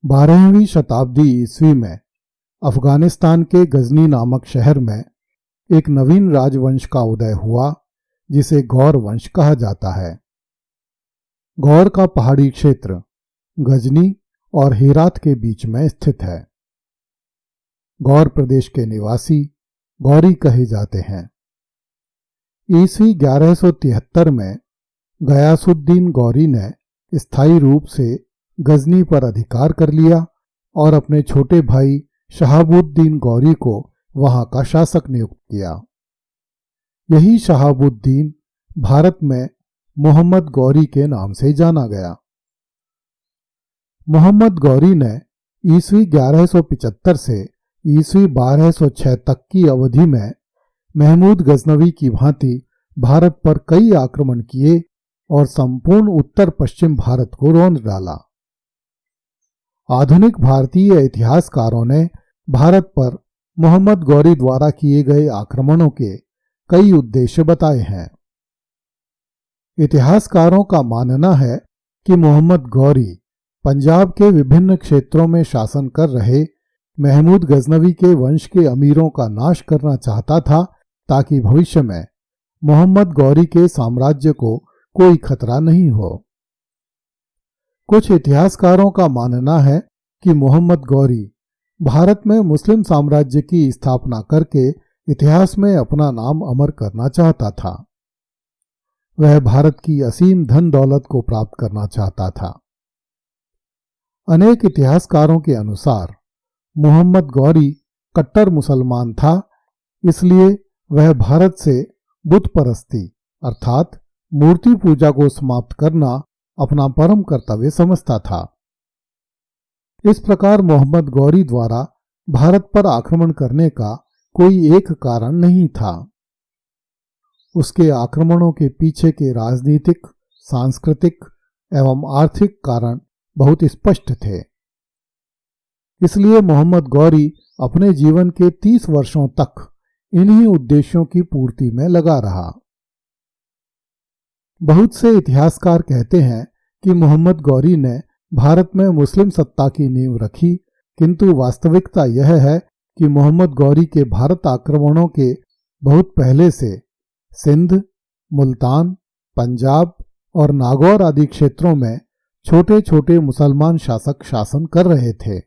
12वीं शताब्दी ईस्वी में अफगानिस्तान के गजनी नामक शहर में एक नवीन राजवंश का उदय हुआ जिसे गौर वंश कहा जाता है। गौर का पहाड़ी क्षेत्र गजनी और हेरात के बीच में स्थित है। गौर प्रदेश के निवासी गौरी कहे जाते हैं। ईस्वी 1173 में गयासुद्दीन गौरी ने स्थायी रूप से गजनी पर अधिकार कर लिया और अपने छोटे भाई शहाबुद्दीन गौरी को वहां का शासक नियुक्त किया। यही शहाबुद्दीन भारत में मोहम्मद गौरी के नाम से जाना गया। मोहम्मद गौरी ने ईस्वी 1175 से ईस्वी 1206 तक की अवधि में महमूद गजनवी की भांति भारत पर कई आक्रमण किए और संपूर्ण उत्तर पश्चिम भारत को रौंद डाला। आधुनिक भारतीय इतिहासकारों ने भारत पर मोहम्मद गौरी द्वारा किए गए आक्रमणों के कई उद्देश्य बताए हैं। इतिहासकारों का मानना है कि मोहम्मद गौरी पंजाब के विभिन्न क्षेत्रों में शासन कर रहे महमूद गजनवी के वंश के अमीरों का नाश करना चाहता था ताकि भविष्य में मोहम्मद गौरी के साम्राज्य को कोई खतरा नहीं हो। कुछ इतिहासकारों का मानना है कि मोहम्मद गौरी भारत में मुस्लिम साम्राज्य की स्थापना करके इतिहास में अपना नाम अमर करना चाहता था। वह भारत की असीम धन दौलत को प्राप्त करना चाहता था। अनेक इतिहासकारों के अनुसार मोहम्मद गौरी कट्टर मुसलमान था, इसलिए वह भारत से बुत परस्ती अर्थात मूर्ति पूजा को समाप्त करना अपना परम कर्तव्य समझता था। इस प्रकार मोहम्मद गौरी द्वारा भारत पर आक्रमण करने का कोई एक कारण नहीं था। उसके आक्रमणों के पीछे के राजनीतिक, सांस्कृतिक एवं आर्थिक कारण बहुत स्पष्ट थे। इसलिए मोहम्मद गौरी अपने जीवन के 30 वर्षों तक इन्हीं उद्देश्यों की पूर्ति में लगा रहा। बहुत से इतिहासकार कहते हैं कि मोहम्मद गौरी ने भारत में मुस्लिम सत्ता की नींव रखी, किंतु वास्तविकता यह है कि मोहम्मद गौरी के भारत आक्रमणों के बहुत पहले से सिंध, मुल्तान, पंजाब और नागौर आदि क्षेत्रों में छोटे छोटे मुसलमान शासक शासन कर रहे थे।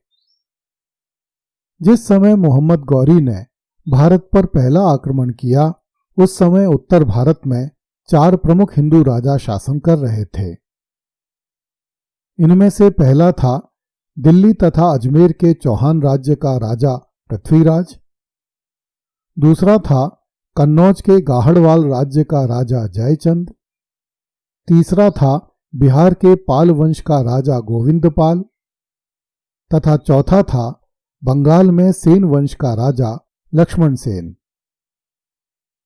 जिस समय मोहम्मद गौरी ने भारत पर पहला आक्रमण किया, उस समय उत्तर भारत में 4 प्रमुख हिंदू राजा शासन कर रहे थे। इनमें से पहला था दिल्ली तथा अजमेर के चौहान राज्य का राजा पृथ्वीराज। दूसरा था कन्नौज के गाहड़वाल राज्य का राजा जयचंद। तीसरा था बिहार के पाल वंश का राजा गोविंदपाल तथा चौथा था बंगाल में सेन वंश का राजा लक्ष्मण सेन।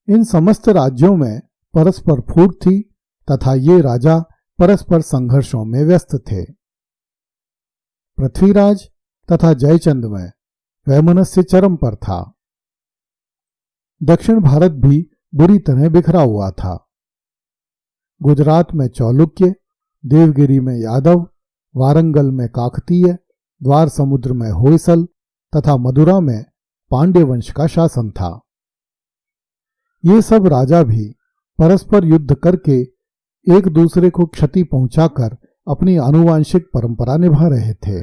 इन समस्त राज्यों में परस्पर फूट थी तथा ये राजा परस्पर संघर्षों में व्यस्त थे। पृथ्वीराज तथा जयचंद में वैमनस्य चरम पर था। दक्षिण भारत भी बुरी तरह बिखरा हुआ था। गुजरात में चालुक्य, देवगिरी में यादव, वारंगल में काकतीय, द्वार समुद्र में होयसल तथा मदुरा में पांड्य वंश का शासन था। ये सब राजा भी परस्पर युद्ध करके एक दूसरे को क्षति पहुंचाकर अपनी आनुवांशिक परंपरा निभा रहे थे।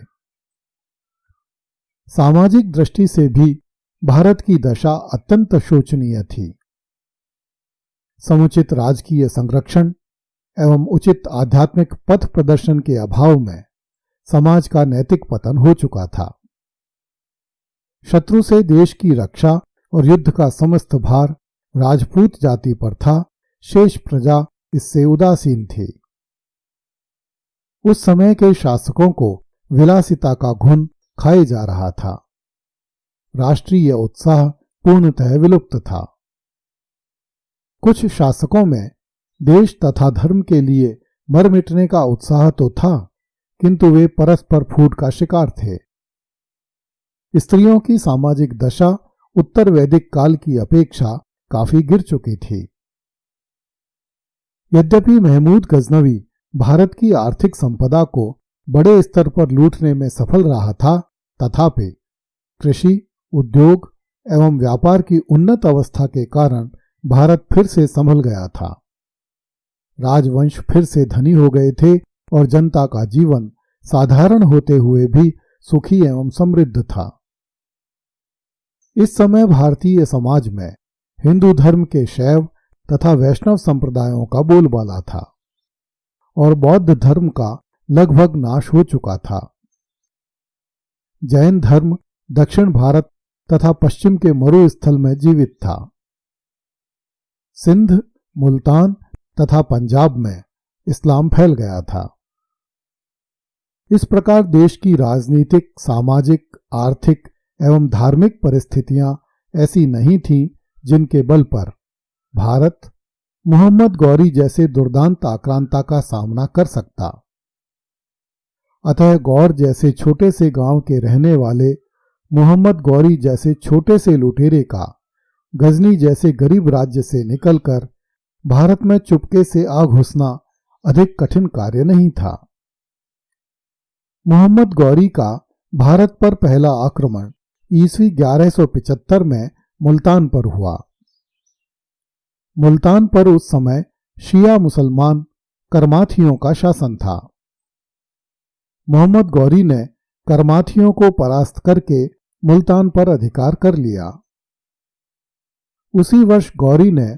सामाजिक दृष्टि से भी भारत की दशा अत्यंत शोचनीय थी। समुचित राजकीय संरक्षण एवं उचित आध्यात्मिक पथ प्रदर्शन के अभाव में समाज का नैतिक पतन हो चुका था। शत्रु से देश की रक्षा और युद्ध का समस्त भार राजपूत जाति पर था, शेष प्रजा इससे उदासीन थी। उस समय के शासकों को विलासिता का घुन खाए जा रहा था। राष्ट्रीय उत्साह पूर्णतः विलुप्त था। कुछ शासकों में देश तथा धर्म के लिए मर मिटने का उत्साह तो था, किंतु वे परस्पर फूट का शिकार थे। स्त्रियों की सामाजिक दशा उत्तर वैदिक काल की अपेक्षा काफी गिर चुकी थी। यद्यपि महमूद गजनवी भारत की आर्थिक संपदा को बड़े स्तर पर लूटने में सफल रहा था, तथापि कृषि, उद्योग एवं व्यापार की उन्नत अवस्था के कारण भारत फिर से संभल गया था। राजवंश फिर से धनी हो गए थे और जनता का जीवन साधारण होते हुए भी सुखी एवं समृद्ध था। इस समय भारतीय समाज में हिंदू धर्म के शैव तथा वैष्णव संप्रदायों का बोलबाला था और बौद्ध धर्म का लगभग नाश हो चुका था। जैन धर्म दक्षिण भारत तथा पश्चिम के मरुस्थल में जीवित था। सिंध, मुल्तान तथा पंजाब में इस्लाम फैल गया था। इस प्रकार देश की राजनीतिक, सामाजिक, आर्थिक एवं धार्मिक परिस्थितियां ऐसी नहीं थीं जिनके बल पर भारत मोहम्मद गौरी जैसे दुर्दांत आक्रांता का सामना कर सकता। अतः गौर जैसे छोटे से गांव के रहने वाले मोहम्मद गौरी जैसे छोटे से लुटेरे का गजनी जैसे गरीब राज्य से निकलकर भारत में चुपके से आ घुसना अधिक कठिन कार्य नहीं था। मोहम्मद गौरी का भारत पर पहला आक्रमण ईस्वी 1175 में मुल्तान पर हुआ। मुल्तान पर उस समय शिया मुसलमान करमाथियों का शासन था। मोहम्मद गौरी ने करमाथियों को परास्त करके मुल्तान पर अधिकार कर लिया। उसी वर्ष गौरी ने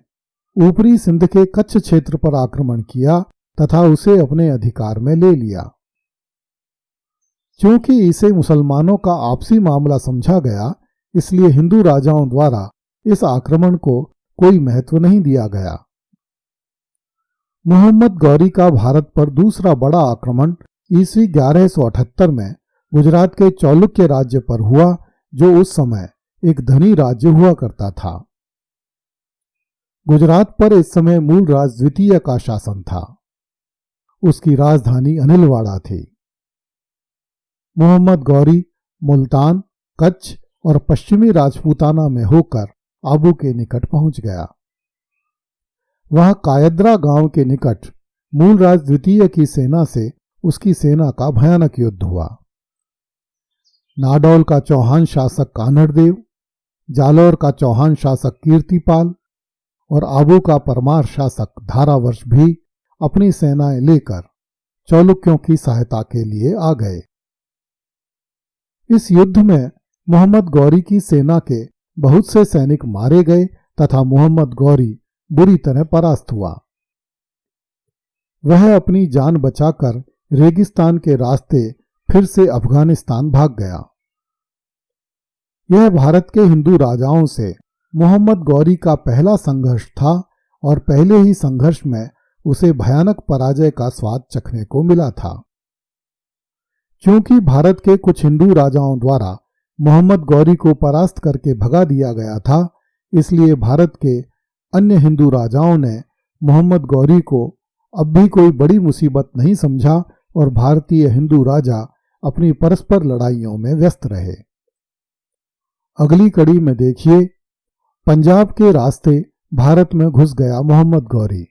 ऊपरी सिंध के कच्छ क्षेत्र पर आक्रमण किया तथा उसे अपने अधिकार में ले लिया। क्योंकि इसे मुसलमानों का आपसी मामला समझा गया, इसलिए हिंदू राजाओं द्वारा इस आक्रमण को कोई महत्व नहीं दिया गया। मोहम्मद गौरी का भारत पर दूसरा बड़ा आक्रमण ईस्वी 1178 में गुजरात के चालुक्य राज्य पर हुआ, जो उस समय एक धनी राज्य हुआ करता था। गुजरात पर इस समय मूलराज द्वितीय का शासन था। उसकी राजधानी अनिलवाड़ा थी। मोहम्मद गौरी मुल्तान, कच्छ और पश्चिमी राजपूताना में होकर आबू के निकट पहुंच गया। वहां कायद्रा गांव के निकट मूलराज द्वितीय की सेना से उसकी सेना का भयानक युद्ध हुआ। नाडौल का चौहान शासक कान्हड़देव, जालौर का चौहान शासक कीर्तिपाल और आबू का परमार शासक धारावर्ष भी अपनी सेनाएं लेकर चालुक्यों की सहायता के लिए आ गए। इस युद्ध में मोहम्मद गौरी की सेना के बहुत से सैनिक मारे गए तथा मोहम्मद गौरी बुरी तरह परास्त हुआ। वह अपनी जान बचाकर रेगिस्तान के रास्ते फिर से अफगानिस्तान भाग गया। यह भारत के हिंदू राजाओं से मोहम्मद गौरी का पहला संघर्ष था और पहले ही संघर्ष में उसे भयानक पराजय का स्वाद चखने को मिला था। क्योंकि भारत के कुछ हिंदू राजाओं द्वारा मोहम्मद गौरी को परास्त करके भगा दिया गया था, इसलिए भारत के अन्य हिंदू राजाओं ने मोहम्मद गौरी को अब भी कोई बड़ी मुसीबत नहीं समझा और भारतीय हिंदू राजा अपनी परस्पर लड़ाइयों में व्यस्त रहे। अगली कड़ी में देखिए, पंजाब के रास्ते भारत में घुस गया मोहम्मद गौरी।